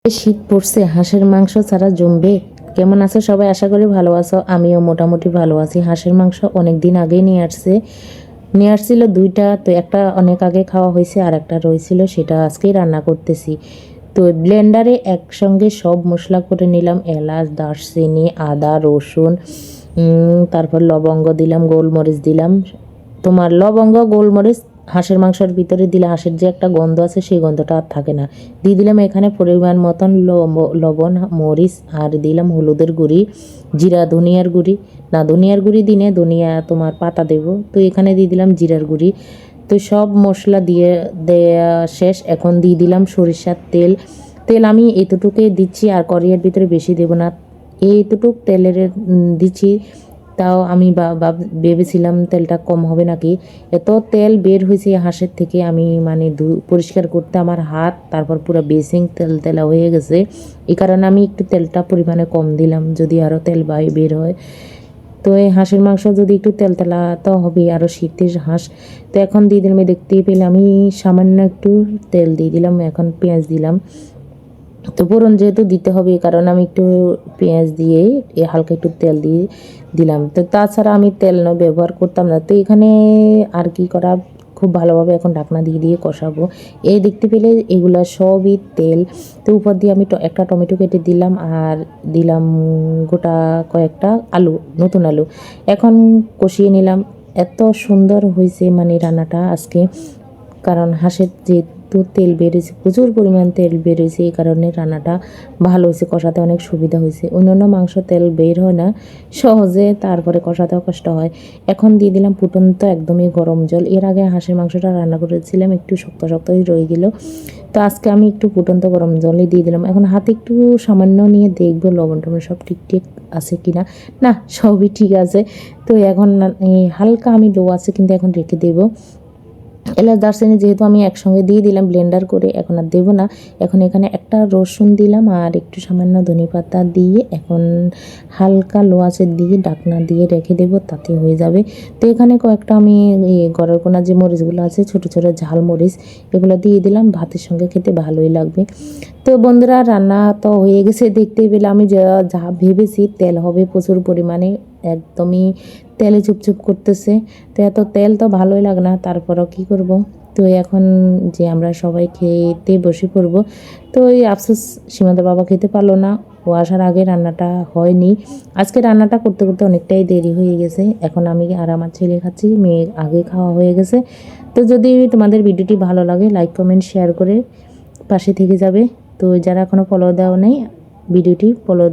শীত পড়ছে, হাঁসের মাংস ছাড়া জমবে? কেমন আছো সবাই? আশা করি ভালো আছো। আমিও মোটামুটি ভালো আছি। হাঁসের মাংস অনেক দিন আগেই নিয়ে আসছিল দুইটা, তো একটা অনেক আগে খাওয়া হয়েছে আর একটা রয়েছিল, সেটা আজকেই রান্না করতেছি। তো ব্লেন্ডারে একসঙ্গে সব মশলা করে নিলাম, এলাচ, দারচিনি, আদা, রসুন, তারপর লবঙ্গ দিলাম, গোলমরিচ দিলাম। তোমার লবঙ্গ গোলমরিচ হাঁসের মাংসের ভিতরে দিলে হাঁসের যে একটা গন্ধ আছে সেই গন্ধটা আর থাকে না। দিয়ে দিলাম এখানে পরিমাণ মতন লবণ, মরিচ, আর দিলাম হলুদের গুঁড়ি, জিরা ধনিয়ার গুঁড়ি, না ধনিয়ার গুঁড়ি দিনে ধনিয়া তোমার পাতা দেব, তো এখানে দিয়ে দিলাম জিরার গুঁড়ি। তো সব মশলা দিয়ে দেয়া শেষ। এখন দিয়ে দিলাম সরিষার তেল। তেল আমি এতটুকুই দিচ্ছি, আর কড়াইয়ের ভিতরে বেশি দেব না, এইটুকুক তেলের দিচ্ছি। তাও আমি ভেবেছিলাম তেলটা কম হবে নাকি, এত তেল বের হয়েছে হাঁসের থেকে, আমি মানে পরিষ্কার করতে আমার হাত, তারপর পুরো বেসিং তেল তেলা হয়ে গেছে। এই কারণে আমি একটু তেলটা পরিমাণে কম দিলাম, যদি আরও তেল বের হয়। তো এই হাঁসের মাংস যদি একটু তেল তেলা তো হবে, আরও শীতের হাঁস। তো এখন দিয়ে দিলাম, দেখতেই পেলে আমি সামান্য একটু তেল দিয়ে দিলাম, এখন পেঁয়াজ দিলাম। তো ফোড়ন যেহেতু দিতে হবে, এই কারণে আমি একটু পেঁয়াজ দিয়ে হালকা একটু তেল দিয়ে দিলাম। তো তাছাড়া আমি তেল ব্যবহার করতাম না। তো এখানে আর কি করা, খুব ভালোভাবে এখন ঢাকনা দিয়ে দিয়ে কষাবো। এই দেখতে পেলে এগুলা সবই তেল। তো উপর দিয়ে আমি একটা টমেটো কেটে দিলাম, আর দিলাম গোটা কয়েকটা আলু, নতুন আলু। এখন কষিয়ে নিলাম। এত সুন্দর হয়েছে মানে রান্নাটা আজকে, কারণ হাঁসের যেহেতু তেল বেরিয়েছে, প্রচুর পরিমাণ তেল বেরিয়েছে, এই কারণে রান্নাটা ভালো হয়েছে, কষাতে অনেক সুবিধা হয়েছে। অন্যান্য মাংস তেল বের হয় না সহজে, তারপরে কষাতেও কষ্ট হয়। এখন দিয়ে দিলাম ফুটন্ত একদমই গরম জল। এর আগে হাঁসের মাংসটা রান্না করেছিলাম, একটু শক্ত শক্তই রয়ে গেল, তো আজকে আমি একটু ফুটন্ত গরম জলই দিয়ে দিলাম। এখন হাতে একটু সামান্য নিয়ে দেখবো লবণ টবণ সব ঠিকঠাক আছে কিনা। না, সবই ঠিক আছে। তো এখন হালকা আমি লো আছে, কিন্তু এখন রেখে দেবো। এলাচ দারচিনি যেহেতু আমি একসঙ্গে দিয়ে দিলাম ব্লেন্ডার করে, এখন আর দেবো না। এখন এখানে একটা রসুন দিলাম আর একটু সামান্য ধনেপাতা দিয়ে এখন হালকা লো আঁচে দিয়ে ঢাকনা দিয়ে রেখে দেবো, তাতে হয়ে যাবে। তো এখানে কয়েকটা আমি গড়ের কোনা যে মরিচগুলো আছে, ছোটো ছোটো ঝাল মরিচ, এগুলো দিয়ে দিলাম। ভাতের সঙ্গে খেতে ভালোই লাগবে। তো বন্ধুরা, রান্না তো হয়ে গেছে, দেখতেই পেলে আমি যা ভেবেছি তেল হবে প্রচুর পরিমাণে, একদমই তেলে চুপচুপ করতেছে। তো এত তেল তো ভালোই লাগে না, তারপরও কি করব। তো এখন যে আমরা সবাই খেতে বসে পড়বো। তো এই আফসোস, সীমান্ত বাবা খেতে পারলো না, ও আসার আগে রান্নাটা হয়নি। আজকে রান্নাটা করতে করতে অনেকটাই দেরি হয়ে গেছে। এখন আমি আর আমার ছেলে খাচ্ছি, মেয়ে আগে খাওয়া হয়ে গেছে। তো যদি তোমাদের ভিডিওটি ভালো লাগে, লাইক কমেন্ট শেয়ার করে পাশে থেকে যাবে। তো যারা এখনও ফলো দেওয়া নেই, ভিডিওটি ফলো